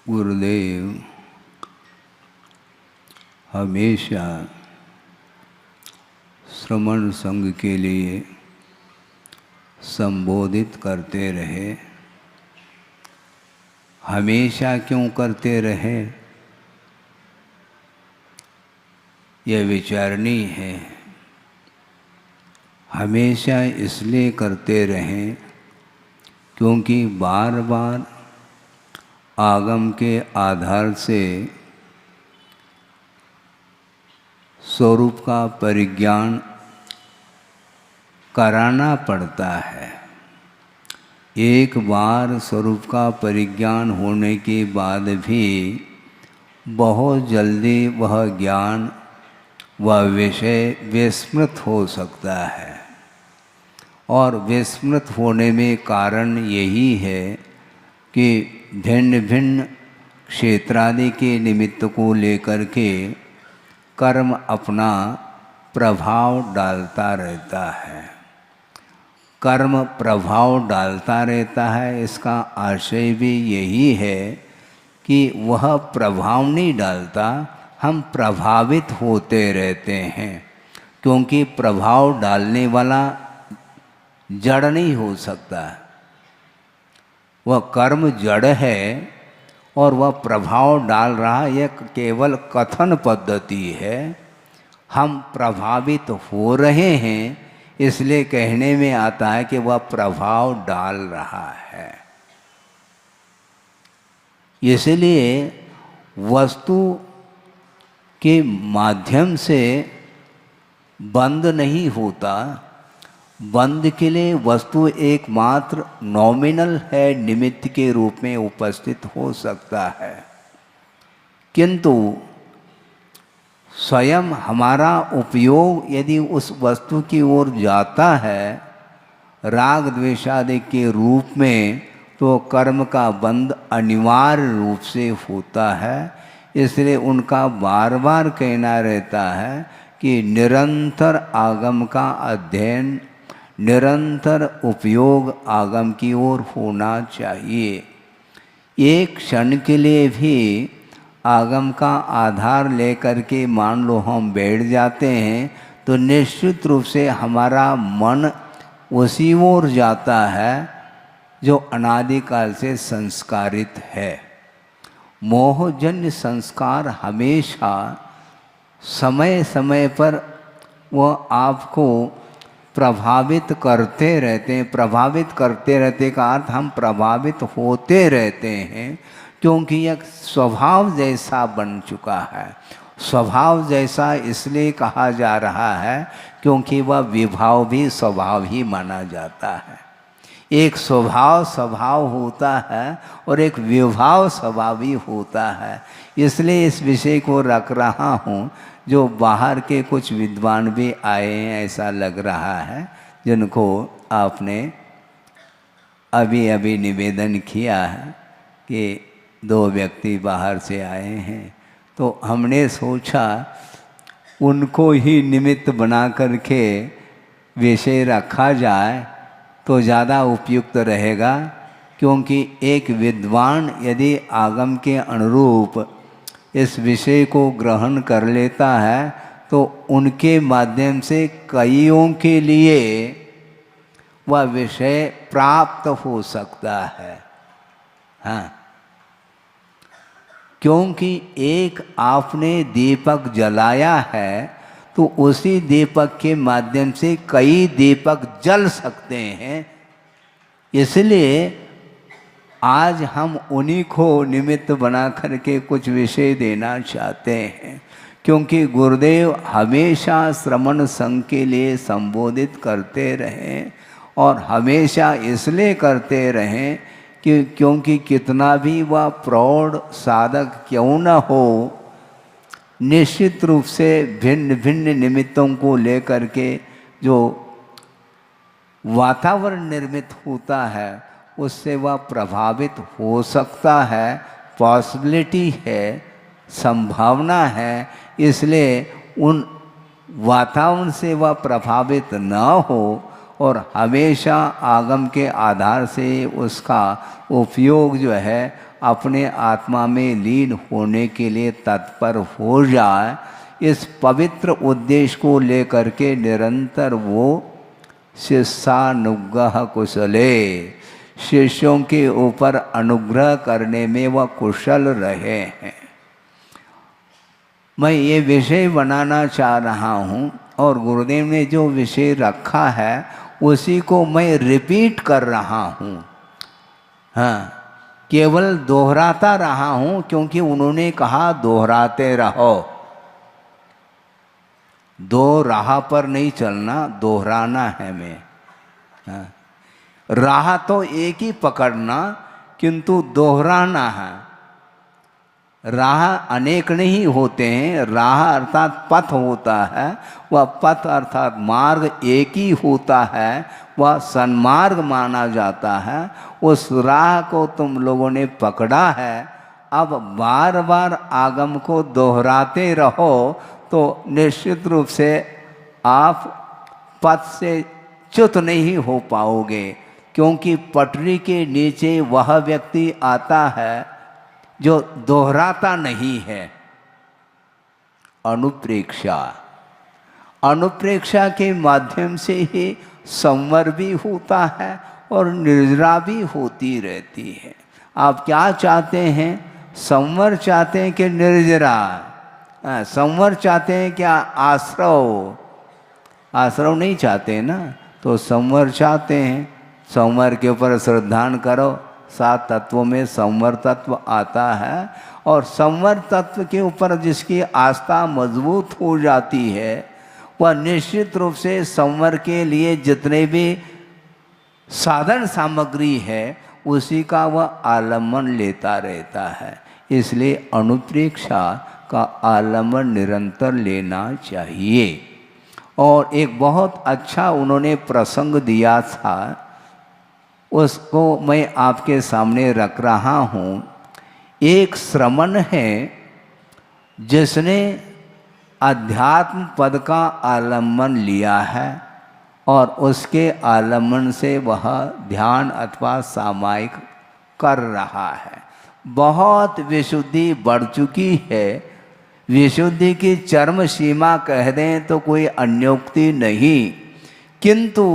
गुरुदेव हमेशा श्रमण संघ के लिए संबोधित करते रहे। हमेशा क्यों करते रहे, यह विचारणीय है। हमेशा इसलिए करते रहें क्योंकि बार बार आगम के आधार से स्वरूप का परिज्ञान कराना पड़ता है। एक बार स्वरूप का परिज्ञान होने के बाद भी बहुत जल्दी वह ज्ञान वह विषय विस्मृत हो सकता है। और विस्मृत होने में कारण यही है कि भिन्न भिन्न क्षेत्रादि के निमित्त को लेकर के कर्म अपना प्रभाव डालता रहता है। कर्म प्रभाव डालता रहता है, इसका आशय भी यही है कि वह प्रभाव नहीं डालता, हम प्रभावित होते रहते हैं। क्योंकि प्रभाव डालने वाला जड़ नहीं हो सकता, वह कर्म जड़ है और वह प्रभाव डाल रहा, यह केवल कथन पद्धति है। हम प्रभावित हो रहे हैं, इसलिए कहने में आता है कि वह प्रभाव डाल रहा है। इसलिए वस्तु के माध्यम से बंध नहीं होता। बंध के लिए वस्तु एकमात्र नॉमिनल है, निमित्त के रूप में उपस्थित हो सकता है। किंतु स्वयं हमारा उपयोग यदि उस वस्तु की ओर जाता है राग द्वेषादि के रूप में, तो कर्म का बंध अनिवार्य रूप से होता है। इसलिए उनका बार बार कहना रहता है कि निरंतर आगम का अध्ययन, निरंतर उपयोग आगम की ओर होना चाहिए। एक क्षण के लिए भी आगम का आधार लेकर के मान लो हम बैठ जाते हैं तो निश्चित रूप से हमारा मन उसी ओर जाता है जो अनादिकाल से संस्कारित है। मोहजन्य संस्कार हमेशा समय समय पर वह आपको प्रभावित करते रहते हैं। प्रभावित करते रहते का अर्थ हम प्रभावित होते रहते हैं, क्योंकि यह स्वभाव जैसा बन चुका है। स्वभाव जैसा इसलिए कहा जा रहा है क्योंकि वह विभाव भी स्वभाव ही माना जाता है। एक स्वभाव होता है और एक विभाव स्वभाव भी होता है। इसलिए इस विषय को रख रहा हूँ। जो बाहर के कुछ विद्वान भी आए हैं ऐसा लग रहा है, जिनको आपने अभी अभी निवेदन किया है कि 2 व्यक्ति बाहर से आए हैं, तो हमने सोचा उनको ही निमित्त बना करके विषय रखा जाए तो ज़्यादा उपयुक्त रहेगा। क्योंकि एक विद्वान यदि आगम के अनुरूप इस विषय को ग्रहण कर लेता है तो उनके माध्यम से कईयों के लिए वह विषय प्राप्त हो सकता है। हाँ, क्योंकि एक आपने दीपक जलाया है तो उसी दीपक के माध्यम से कई दीपक जल सकते हैं। इसलिए आज हम उन्हीं को निमित्त बना करके कुछ विषय देना चाहते हैं। क्योंकि गुरुदेव हमेशा श्रमण संघ के लिए संबोधित करते रहें, और हमेशा इसलिए करते रहें कि क्योंकि कितना भी वह प्रौढ़ साधक क्यों न हो, निश्चित रूप से भिन्न भिन्न निमित्तों को लेकर के जो वातावरण निर्मित होता है उससे वह प्रभावित हो सकता है। पॉसिबिलिटी है, संभावना है। इसलिए उन वातावरण से वह प्रभावित न हो और हमेशा आगम के आधार से उसका उपयोग जो है अपने आत्मा में लीन होने के लिए तत्पर हो जाए, इस पवित्र उद्देश्य को लेकर के निरंतर वो शिष्यानुग्रह कुशले, शिष्यों के ऊपर अनुग्रह करने में वह कुशल रहे हैं। मैं ये विषय बनाना चाह रहा हूँ और गुरुदेव ने जो विषय रखा है उसी को मैं रिपीट कर रहा हूँ। हाँ, केवल दोहराता रहा हूँ क्योंकि उन्होंने कहा दोहराते रहो। दो राह पर नहीं चलना, दोहराना है मैं। हाँ, राह तो एक ही पकड़ना किंतु दोहराना है। राह अनेक नहीं होते हैं, राह अर्थात पथ होता है, वह पथ अर्थात मार्ग एक ही होता है, वह सन्मार्ग माना जाता है। उस राह को तुम लोगों ने पकड़ा है, अब बार बार आगम को दोहराते रहो तो निश्चित रूप से आप पथ से च्युत नहीं हो पाओगे, क्योंकि पटरी के नीचे वह व्यक्ति आता है जो दोहराता नहीं है। अनुप्रेक्षा, अनुप्रेक्षा के माध्यम से ही संवर भी होता है और निर्जरा भी होती रहती है। आप क्या चाहते हैं? संवर चाहते हैं कि निर्जरा? संवर चाहते हैं क्या आश्रव? आश्रव नहीं चाहते ना, तो संवर चाहते हैं। संवर के ऊपर श्रद्धान करो, 7 तत्वों में संवर तत्व आता है और संवर तत्व के ऊपर जिसकी आस्था मजबूत हो जाती है वह निश्चित रूप से संवर के लिए जितने भी साधन सामग्री है उसी का वह आलम्बन लेता रहता है। इसलिए अनुप्रेक्षा का आलम्बन निरंतर लेना चाहिए। और एक बहुत अच्छा उन्होंने प्रसंग दिया था, उसको मैं आपके सामने रख रहा हूँ। एक श्रमण है जिसने अध्यात्म पद का आलम्बन लिया है और उसके आलम्बन से वह ध्यान अथवा सामायिक कर रहा है। बहुत विशुद्धि बढ़ चुकी है, विशुद्धि की चरम सीमा कह दें तो कोई अन्योक्ति नहीं, किंतु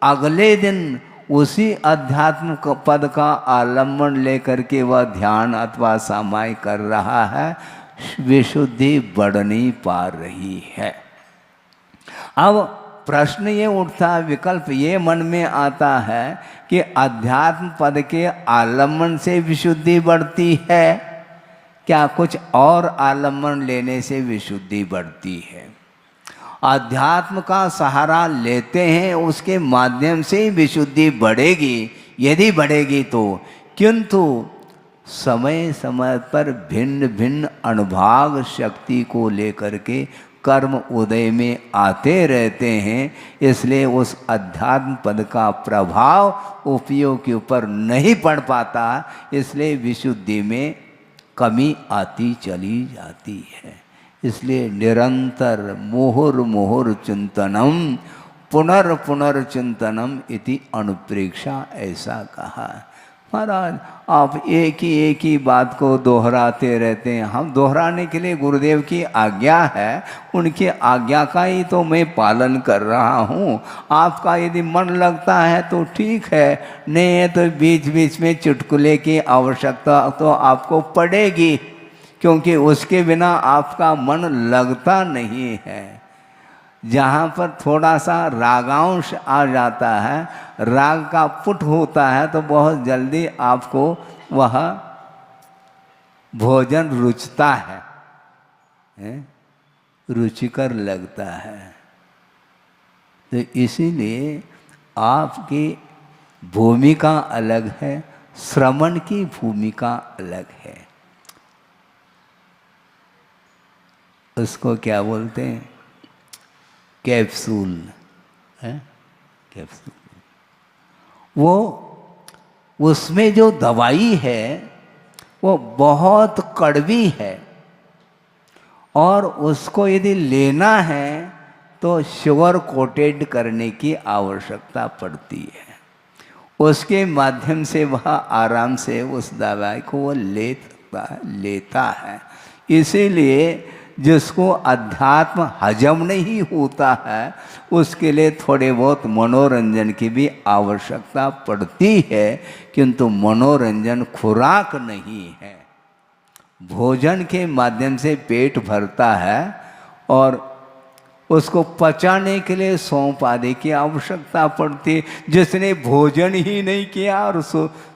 अगले दिन उसी अध्यात्म पद का आलम्बन लेकर के वह ध्यान अथवा सामायिक कर रहा है, विशुद्धि बढ़ नहीं पा रही है। अब प्रश्न ये उठता, विकल्प ये मन में आता है कि अध्यात्म पद के आलम्बन से विशुद्धि बढ़ती है क्या कुछ और आलम्बन लेने से विशुद्धि बढ़ती है? अध्यात्म का सहारा लेते हैं उसके माध्यम से विशुद्धि बढ़ेगी, यदि बढ़ेगी तो। किंतु समय समय पर भिन्न भिन्न अनुभाग शक्ति को लेकर के कर्म उदय में आते रहते हैं, इसलिए उस अध्यात्म पद का प्रभाव उपयोग के ऊपर नहीं पड़ पाता, इसलिए विशुद्धि में कमी आती चली जाती है। इसलिए निरंतर मुहुर्मुहुर् चिंतनम पुनर्चिंतनम इति अनुप्रेक्षा, ऐसा कहा। महाराज आप एक ही बात को दोहराते रहते हैं। हम दोहराने के लिए गुरुदेव की आज्ञा है, उनकी आज्ञा का ही तो मैं पालन कर रहा हूँ। आपका यदि मन लगता है तो ठीक है, नहीं है तो बीच बीच में चुटकुले की आवश्यकता तो आपको पड़ेगी, क्योंकि उसके बिना आपका मन लगता नहीं है। जहाँ पर थोड़ा सा रागांश आ जाता है, राग का पुट होता है, तो बहुत जल्दी आपको वह भोजन रुचता है, रुचिकर लगता है। तो इसीलिए आपकी भूमिका अलग है, श्रवण की भूमिका अलग है। उसको क्या बोलते हैं? कैप्सूल है, कैप्सूल। वो उसमें जो दवाई है वो बहुत कड़वी है और उसको यदि लेना है तो शुगर कोटेड करने की आवश्यकता पड़ती है। उसके माध्यम से वह आराम से उस दवाई को वो लेता है। इसीलिए जिसको अध्यात्म हजम नहीं होता है उसके लिए थोड़े बहुत मनोरंजन की भी आवश्यकता पड़ती है, किंतु मनोरंजन खुराक नहीं है। भोजन के माध्यम से पेट भरता है और उसको पचाने के लिए सौंफ आदि की आवश्यकता पड़ती है। जिसने भोजन ही नहीं किया और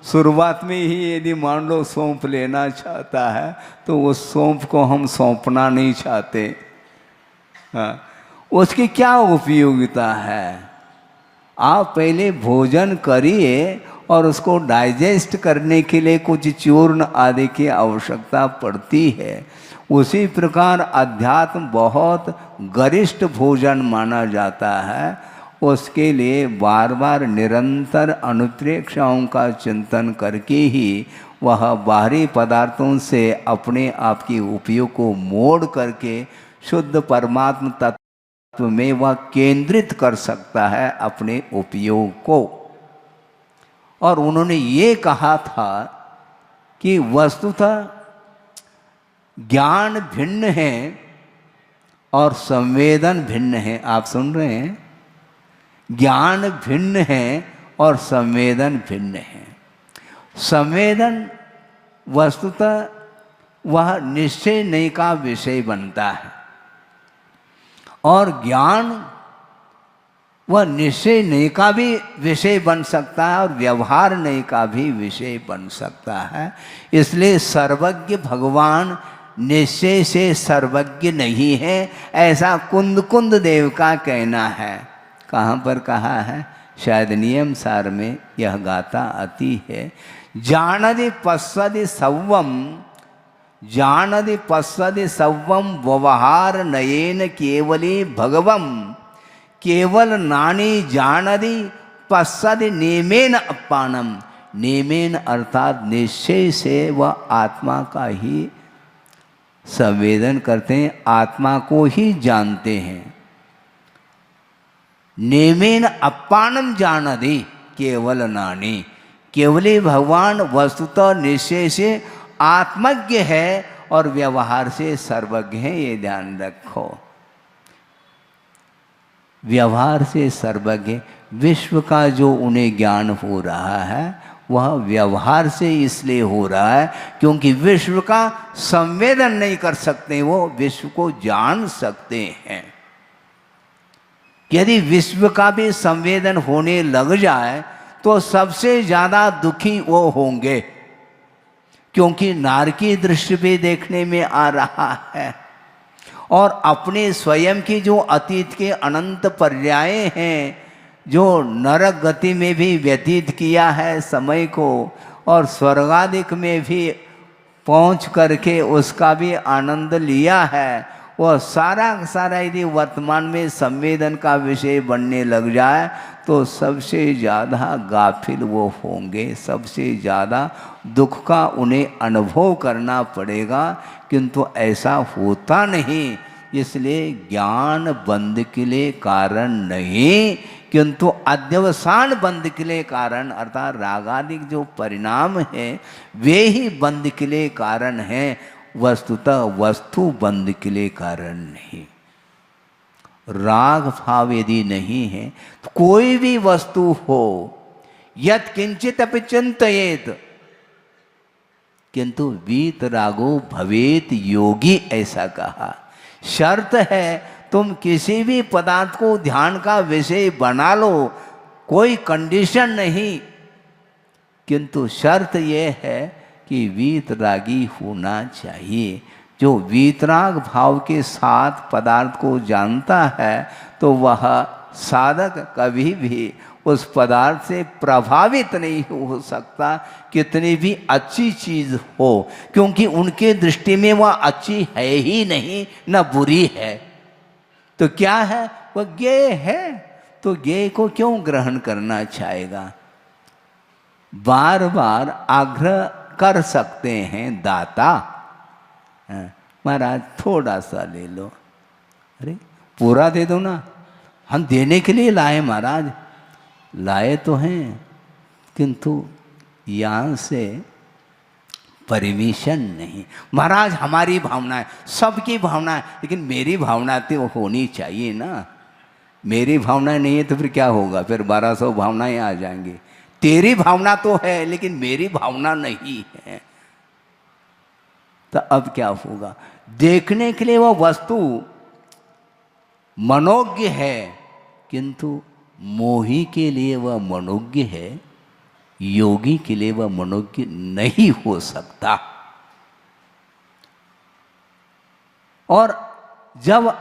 शुरुआत में ही यदि मान लो सौंफ लेना चाहता है तो उस सौंफ को हम सौंपना नहीं चाहते। हाँ, उसकी क्या उपयोगिता है? आप पहले भोजन करिए और उसको डाइजेस्ट करने के लिए कुछ चूर्ण आदि की आवश्यकता पड़ती है। उसी प्रकार अध्यात्म बहुत गरिष्ठ भोजन माना जाता है। उसके लिए बार बार निरंतर अनुप्रेक्षाओं का चिंतन करके ही वह बाहरी पदार्थों से अपने आप की उपयोग को मोड़ करके शुद्ध परमात्म तत्व में वह केंद्रित कर सकता है अपने उपयोग को। और उन्होंने ये कहा था कि वस्तुतः ज्ञान भिन्न है और संवेदन भिन्न है। आप सुन रहे हैं? ज्ञान भिन्न है और संवेदन भिन्न है। संवेदन वस्तुतः वह निश्चय नहीं का विषय बनता है और ज्ञान वह निश्चय नहीं का भी विषय बन सकता है और व्यवहार नहीं का भी विषय बन सकता है। इसलिए सर्वज्ञ भगवान निश्चय से सर्वज्ञ नहीं है, ऐसा कुंद देव का कहना है। कहाँ पर कहा है? शायद नियम सार में यह गाथा आती है। जानदि पश्यदि सव्वम, जानदि पश्यदि सव्वम व्यवहार नयेन केवली भगवम, केवल नानी जानदि पश्यदि नेमेन अपानम। नेमेन अर्थात निश्चय से वह आत्मा का ही संवेदन करते हैं, आत्मा को ही जानते हैं। नेमेन अपानम जानदि केवल नानी, केवली भगवान वस्तुतः निश्चय से आत्मज्ञ है और व्यवहार से सर्वज्ञ है। ये ध्यान रखो, व्यवहार से सर्वज्ञ। विश्व का जो उन्हें ज्ञान हो रहा है वह व्यवहार से इसलिए हो रहा है क्योंकि विश्व का संवेदन नहीं कर सकते, वो विश्व को जान सकते हैं। यदि विश्व का भी संवेदन होने लग जाए तो सबसे ज़्यादा दुखी वो होंगे, क्योंकि नारकी दृष्टि भी देखने में आ रहा है और अपने स्वयं की जो अतीत के अनंत पर्याय हैं, जो नरक गति में भी व्यतीत किया है समय को और स्वर्गादिक में भी पहुंच करके उसका भी आनंद लिया है, वह सारा सारा यदि वर्तमान में संवेदन का विषय बनने लग जाए तो सबसे ज़्यादा गाफिल वो होंगे, सबसे ज़्यादा दुख का उन्हें अनुभव करना पड़ेगा। किंतु ऐसा होता नहीं, इसलिए ज्ञान बंद के लिए कारण नहीं किंतु अध्यवसान बंद के लिए कारण, अर्थात रागादिक जो परिणाम है वे ही बंद के लिए कारण हैं, वस्तुतः वस्तु बंद के लिए कारण नहीं। राग भाव यदि नहीं है तो कोई भी वस्तु हो, यत् किंचित अपि चिंतयेत किंतु वीत रागो भवेत योगी, ऐसा कहा। शर्त है तुम किसी भी पदार्थ को ध्यान का विषय बना लो, कोई कंडीशन नहीं, किंतु शर्त यह है कि वीतरागी होना चाहिए। जो वीतराग भाव के साथ पदार्थ को जानता है तो वह साधक कभी भी उस पदार्थ से प्रभावित नहीं हो सकता, कितनी भी अच्छी चीज़ हो, क्योंकि उनके दृष्टि में वह अच्छी है ही नहीं, न बुरी है। तो क्या है? वह ज्ञेय है, तो ज्ञेय को क्यों ग्रहण करना चाहेगा? बार बार आग्रह कर सकते हैं दाता, महाराज थोड़ा सा ले लो, अरे पूरा दे दो ना, हम देने के लिए लाए महाराज, लाए तो हैं, किंतु यहाँ से परमिशन नहीं। महाराज हमारी भावना है, सबकी भावना है, लेकिन मेरी भावना तो होनी चाहिए ना। मेरी भावना नहीं है तो फिर क्या होगा? फिर 1200 भावनाएं आ जाएंगी। तेरी भावना तो है लेकिन मेरी भावना नहीं है, तो अब क्या होगा? देखने के लिए वो वस्तु मनोज्ञ है, किंतु मोही के लिए वह मनोज्ञ है, योगी के लिए वह मनोज्ञ नहीं हो सकता। और जब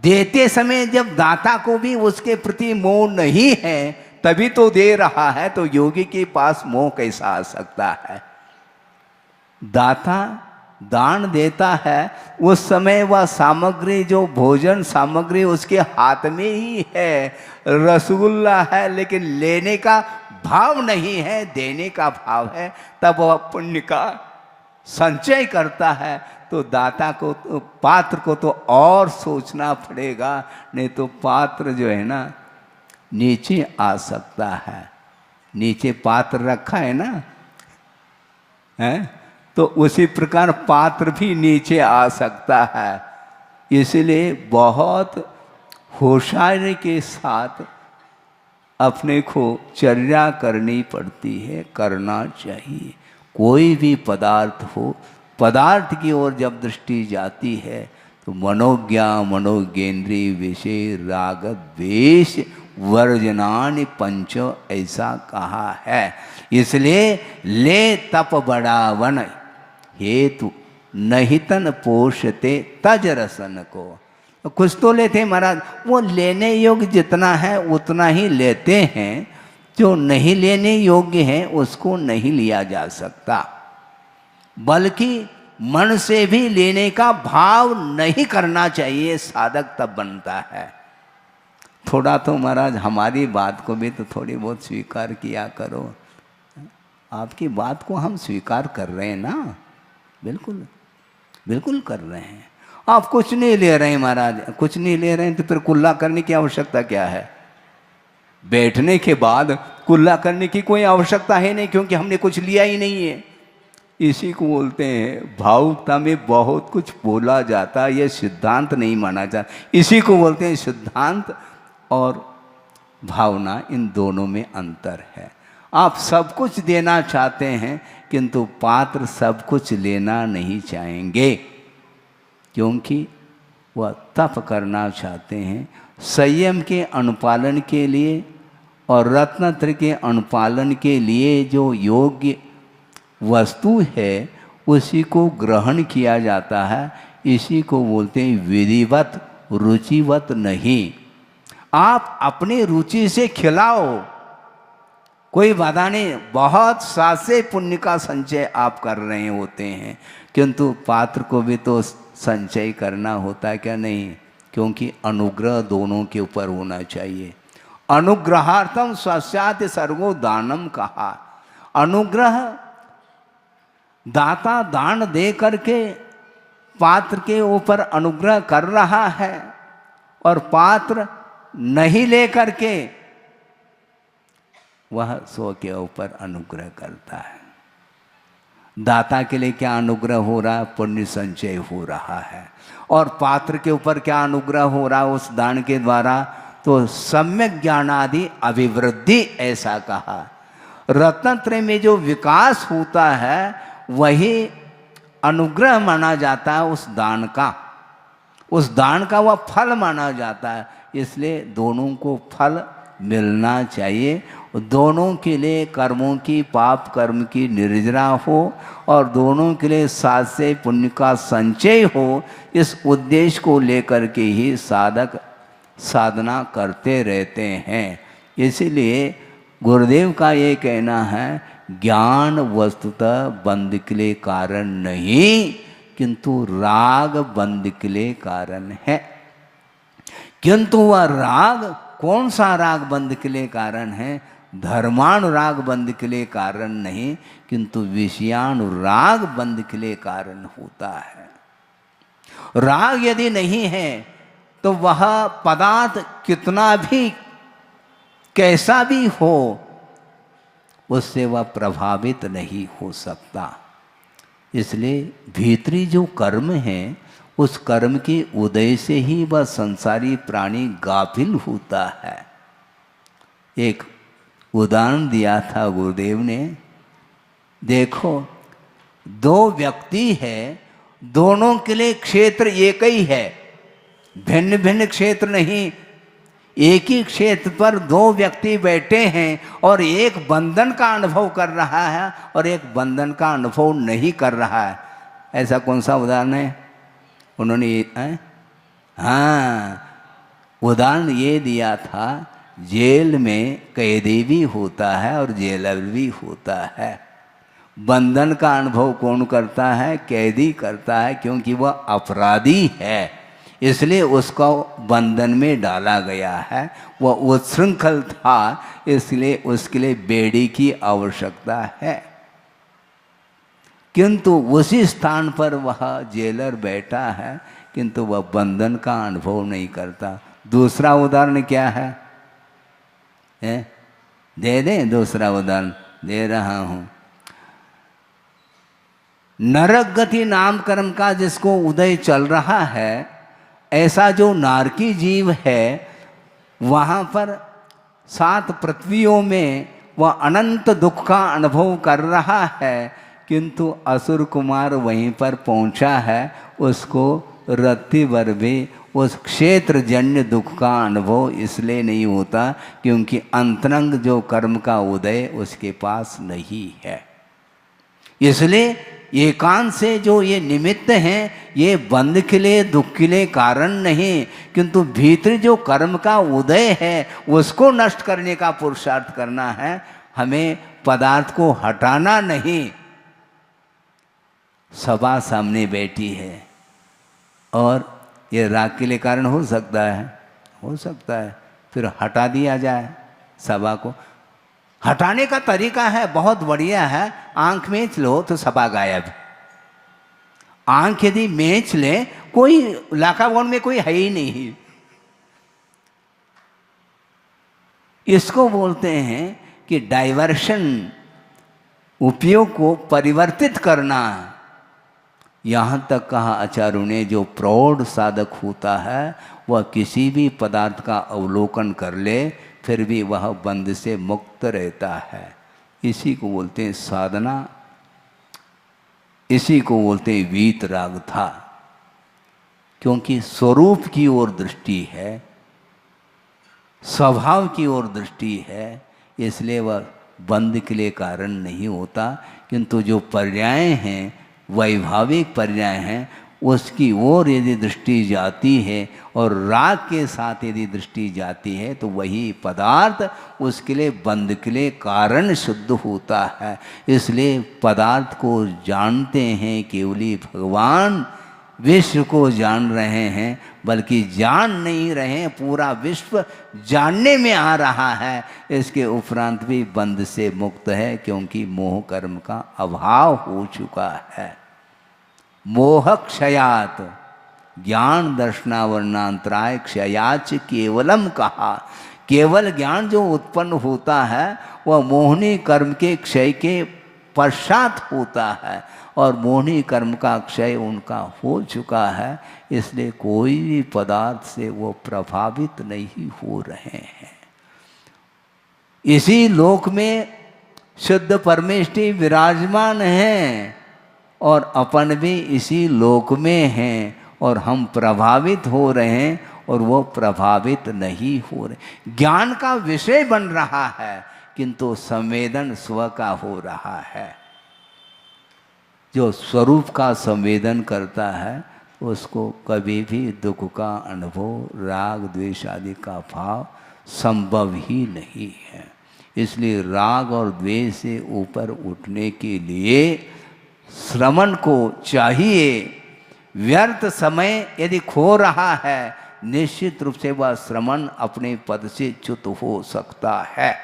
देते समय जब दाता को भी उसके प्रति मोह नहीं है, तभी तो दे रहा है, तो योगी के पास मोह कैसा आ सकता है? दाता दान देता है, उस समय वह सामग्री, जो भोजन सामग्री उसके हाथ में ही है, रसगुल्ला है, लेकिन लेने का भाव नहीं है, देने का भाव है, तब वह पुण्य का संचय करता है। तो दाता को, पात्र को तो और सोचना पड़ेगा, नहीं तो पात्र जो है ना नीचे आ सकता है। नीचे पात्र रखा है ना, है, तो उसी प्रकार पात्र भी नीचे आ सकता है। इसलिए बहुत होशियारी के साथ अपने को चर्या करनी पड़ती है, करना चाहिए। कोई भी पदार्थ हो, पदार्थ की ओर जब दृष्टि जाती है तो मनोज्ञा मनोज्ञेन्द्रिय विषय राग द्वेष वर्जनानि पंच, ऐसा कहा है। इसलिए ले तप बढ़ावन हेतु नहीं तन पोषते तज रसन को। कुछ तो लेते महाराज, वो लेने योग्य जितना है उतना ही लेते हैं, जो नहीं लेने योग्य है उसको नहीं लिया जा सकता। बल्कि मन से भी लेने का भाव नहीं करना चाहिए, साधक तब बनता है। थोड़ा तो महाराज हमारी बात को भी तो थोड़ी बहुत स्वीकार किया करो। आपकी बात को हम स्वीकार कर रहे हैं ना, बिल्कुल बिल्कुल कर रहे हैं। आप कुछ नहीं ले रहे हैं महाराज, कुछ नहीं ले रहे हैं तो फिर कुल्ला करने की आवश्यकता क्या है? बैठने के बाद कुल्ला करने की कोई आवश्यकता है नहीं, क्योंकि हमने कुछ लिया ही नहीं है। इसी को बोलते हैं भावुकता में बहुत कुछ बोला जाता, यह सिद्धांत नहीं माना जाता। इसी को बोलते हैं सिद्धांत और भावना, इन दोनों में अंतर है। आप सब कुछ देना चाहते हैं, किंतु पात्र सब कुछ लेना नहीं चाहेंगे, क्योंकि वह तप करना चाहते हैं। संयम के अनुपालन के लिए और रत्नत्र के अनुपालन के लिए जो योग्य वस्तु है उसी को ग्रहण किया जाता है। इसी को बोलते हैं विधिवत, रुचिवत नहीं। आप अपनी रुचि से खिलाओ, कोई बाधा नहीं, बहुत सासे पुण्य का संचय आप कर रहे होते हैं, किंतु पात्र को भी तो संचय करना होता है क्या? नहीं, क्योंकि अनुग्रह दोनों के ऊपर होना चाहिए। अनुग्रहार्थम स्वस्यात् सर्वो दानम कहा। अनुग्रह, दाता दान दे करके पात्र के ऊपर अनुग्रह कर रहा है, और पात्र नहीं ले करके वह स्व के ऊपर अनुग्रह करता है। दाता के लिए क्या अनुग्रह हो रहा है? पुण्य संचय हो रहा है। और पात्र के ऊपर क्या अनुग्रह हो रहा है उस दान के द्वारा? तो सम्यक ज्ञानादि अभिवृद्धि, ऐसा कहा। रत्नत्रय में जो विकास होता है वही अनुग्रह माना जाता है, उस दान का, उस दान का वह फल माना जाता है। इसलिए दोनों को फल मिलना चाहिए। दोनों के लिए कर्मों की, पाप कर्म की निर्जरा हो, और दोनों के लिए साथ से पुण्य का संचय हो। इस उद्देश्य को लेकर के ही साधक साधना करते रहते हैं। इसीलिए गुरुदेव का ये कहना है, ज्ञान वस्तुतः बंध के लिए कारण नहीं, किंतु राग बंध के लिए कारण है। किंतु वह राग, कौन सा राग बंध के लिए कारण है? धर्मानुराग बंध के लिए कारण नहीं, किंतु विषयानुराग बंध के लिए कारण होता है। राग यदि नहीं है तो वह पदार्थ कितना भी, कैसा भी हो, उससे वह प्रभावित नहीं हो सकता। इसलिए भीतरी जो कर्म है उस कर्म के उदय से ही वह संसारी प्राणी गाफिल होता है। एक उदाहरण दिया था गुरुदेव ने, देखो दो व्यक्ति है, दोनों के लिए क्षेत्र एक ही है, भिन्न भिन्न क्षेत्र नहीं। एक ही क्षेत्र पर दो व्यक्ति बैठे हैं और एक बंधन का अनुभव कर रहा है और एक बंधन का अनुभव नहीं कर रहा है। ऐसा कौन सा उदाहरण है उन्होंने? हाँ, उदाहरण ये दिया था, जेल में कैदी भी होता है और जेलर भी होता है। बंधन का अनुभव कौन करता है? कैदी करता है, क्योंकि वह अपराधी है, इसलिए उसको बंधन में डाला गया है। वह उच्छृंखल था, इसलिए उसके लिए बेड़ी की आवश्यकता है। किंतु उसी स्थान पर वह जेलर बैठा है, किंतु वह बंधन का अनुभव नहीं करता। दूसरा उदाहरण क्या है? दे दें? दूसरा उदाहरण दे रहा हूँ। नरक गति नाम कर्म का जिसको उदय चल रहा है, ऐसा जो नारकी जीव है, वहाँ पर 7 पृथ्वियों में वह अनंत दुख का अनुभव कर रहा है, किंतु असुर कुमार वहीं पर पहुँचा है, उसको रत्ती भर भी उस क्षेत्र जन्य दुख का अनुभव इसलिए नहीं होता क्योंकि अंतरंग जो कर्म का उदय उसके पास नहीं है। इसलिए एकांत से जो ये निमित्त हैं, ये बंध के लिए दुख के लिए कारण नहीं, किंतु भीतर जो कर्म का उदय है उसको नष्ट करने का पुरुषार्थ करना है। हमें पदार्थ को हटाना नहीं। सभा सामने बैठी है और ये राग के लिए कारण हो सकता है, हो सकता है, फिर हटा दिया जाए सभा को। हटाने का तरीका है बहुत बढ़िया है, आंख मीच लो तो सभा गायब। आंख यदि मीच ले, कोई लाकावन में कोई है ही नहीं। इसको बोलते हैं कि डाइवर्शन, उपयोग को परिवर्तित करना। यहाँ तक कहा आचार्यों ने, जो प्रौढ़ साधक होता है वह किसी भी पदार्थ का अवलोकन कर ले फिर भी वह बंध से मुक्त रहता है। इसी को बोलते हैं साधना, इसी को बोलते हैं वीतराग था। क्योंकि स्वरूप की ओर दृष्टि है, स्वभाव की ओर दृष्टि है, इसलिए वह बंध के लिए कारण नहीं होता। किंतु जो पर्याय हैं, वैभाविक पर्याय हैं, उसकी ओर यदि दृष्टि जाती है और राग के साथ यदि दृष्टि जाती है तो वही पदार्थ उसके लिए बंध के लिए कारण सिद्ध होता है। इसलिए पदार्थ को जानते हैं केवली भगवान, विश्व को जान रहे हैं, बल्कि जान नहीं रहे, पूरा विश्व जानने में आ रहा है। इसके उपरांत भी बंध से मुक्त है, क्योंकि मोह कर्म का अभाव हो चुका है। मोह क्षयात ज्ञान दर्शनावरणांतराय क्षयाच केवलम कहा। केवल ज्ञान जो उत्पन्न होता है वह मोहनी कर्म के क्षय के पश्चात होता है, और मोहनी कर्म का क्षय उनका हो चुका है। इसलिए कोई भी पदार्थ से वो प्रभावित नहीं हो रहे हैं। इसी लोक में शुद्ध परमेष्टि विराजमान हैं और अपन भी इसी लोक में हैं, और हम प्रभावित हो रहे हैं और वो प्रभावित नहीं हो रहे। ज्ञान का विषय बन रहा है, किंतु संवेदन स्व का हो रहा है। जो स्वरूप का संवेदन करता है उसको कभी भी दुख का अनुभव, राग द्वेष आदि का भाव संभव ही नहीं है। इसलिए राग और द्वेष से ऊपर उठने के लिए श्रवण को चाहिए। व्यर्थ समय यदि खो रहा है, निश्चित रूप से वह श्रवण अपने पद से च्युत हो सकता है।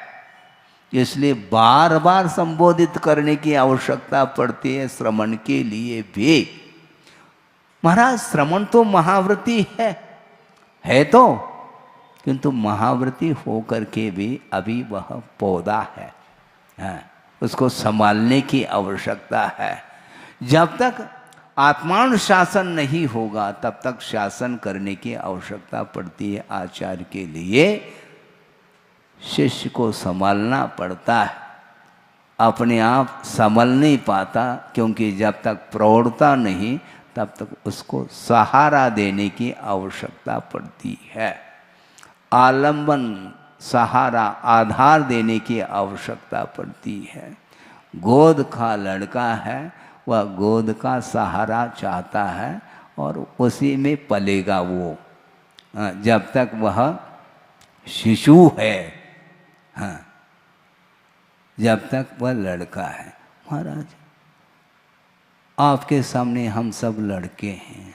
इसलिए बार बार संबोधित करने की आवश्यकता पड़ती है श्रवण के लिए भी। महाराज श्रवण तो महाव्रती है तो, किंतु महाव्रती होकर के भी अभी वह पौधा है। हाँ। उसको संभालने की आवश्यकता है। जब तक आत्मानुशासन नहीं होगा तब तक शासन करने की आवश्यकता पड़ती है। आचार्य के लिए शिष्य को संभालना पड़ता है, अपने आप संभल नहीं पाता, क्योंकि जब तक प्रौढ़ता नहीं तब तक उसको सहारा देने की आवश्यकता पड़ती है। आलंबन, सहारा, आधार देने की आवश्यकता पड़ती है। गोद का लड़का है, वह गोद का सहारा चाहता है और उसी में पलेगा वो, जब तक वह शिशु है। हाँ, जब तक वह लड़का है। महाराज, आपके सामने हम सब लड़के हैं।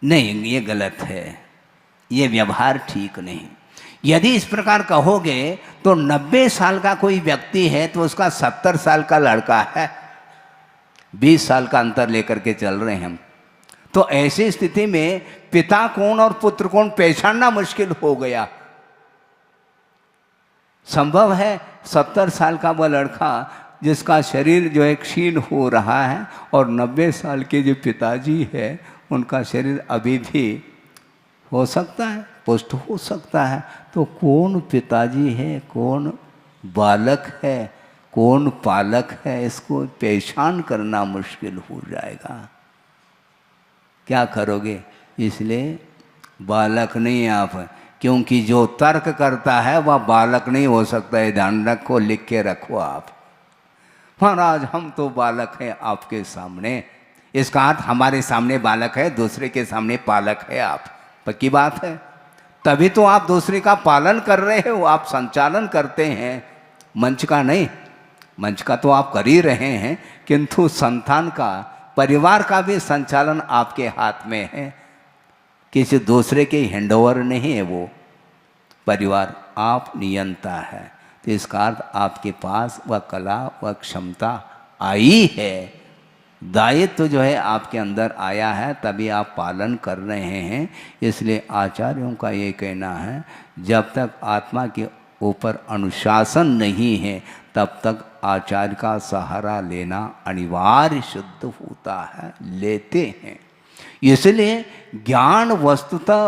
नहीं, ये गलत है, ये व्यवहार ठीक नहीं। यदि इस प्रकार कहोगे तो 90 साल का कोई व्यक्ति है तो उसका 70 साल का लड़का है, 20 साल का अंतर लेकर के चल रहे हैं हम। तो ऐसी स्थिति में पिता कौन और पुत्र कौन पहचानना मुश्किल हो गया। संभव है 70 साल का वह लड़का जिसका शरीर जो है क्षीण हो रहा है और 90 साल के जो पिताजी है उनका शरीर अभी भी हो सकता है, पुष्ट हो सकता है। तो कौन पिताजी है, कौन बालक है, कौन पालक है, इसको पहचान करना मुश्किल हो जाएगा। क्या करोगे? इसलिए बालक नहीं आप, क्योंकि जो तर्क करता है वह बालक नहीं हो सकता है। ध्यान रखो, लिख के रखो आप। महाराज हम तो बालक हैं आपके सामने, इसका अर्थ हमारे सामने बालक है, दूसरे के सामने पालक है आप। पक्की बात है, तभी तो आप दूसरे का पालन कर रहे हो, आप संचालन करते हैं, मंच का नहीं। मंच का तो आप कर ही रहे हैं, किंतु संतान का, परिवार का भी संचालन आपके हाथ में है, किसी दूसरे के हैंडओवर नहीं है वो परिवार, आप नियंता है। तो इसका अर्थ आपके पास वह कला, वह क्षमता आई है, दायित्व जो है आपके अंदर आया है, तभी आप पालन कर रहे हैं। इसलिए आचार्यों का ये कहना है, जब तक आत्मा के ऊपर अनुशासन नहीं है तब तक आचार्य का सहारा लेना अनिवार्य सिद्ध होता है, लेते हैं। इसलिए ज्ञान वस्तुतः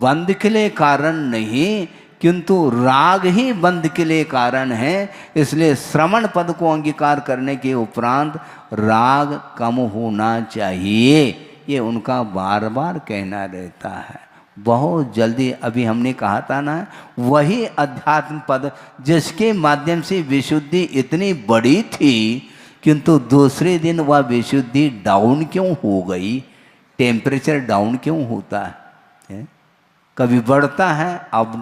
बंध के लिए कारण नहीं, किंतु राग ही बंध के लिए कारण है। इसलिए श्रवण पद को अंगीकार करने के उपरांत राग कम होना चाहिए, ये उनका बार बार कहना रहता है। बहुत जल्दी, अभी हमने कहा था ना, वही अध्यात्म पद जिसके माध्यम से विशुद्धि इतनी बड़ी थी, किंतु दूसरे दिन वह विशुद्धि डाउन क्यों हो गई? टेम्परेचर डाउन क्यों होता है? कभी बढ़ता है, अप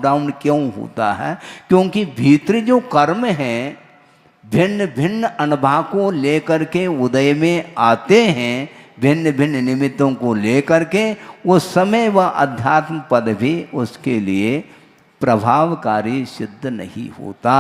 डाउन क्यों होता है? क्योंकि भीतर जो कर्म हैं भिन्न भिन्न अनुभव को लेकर के उदय में आते हैं, भिन्न भिन्न निमित्तों को लेकर के, उस समय वह अध्यात्म पद भी उसके लिए प्रभावकारी सिद्ध नहीं होता।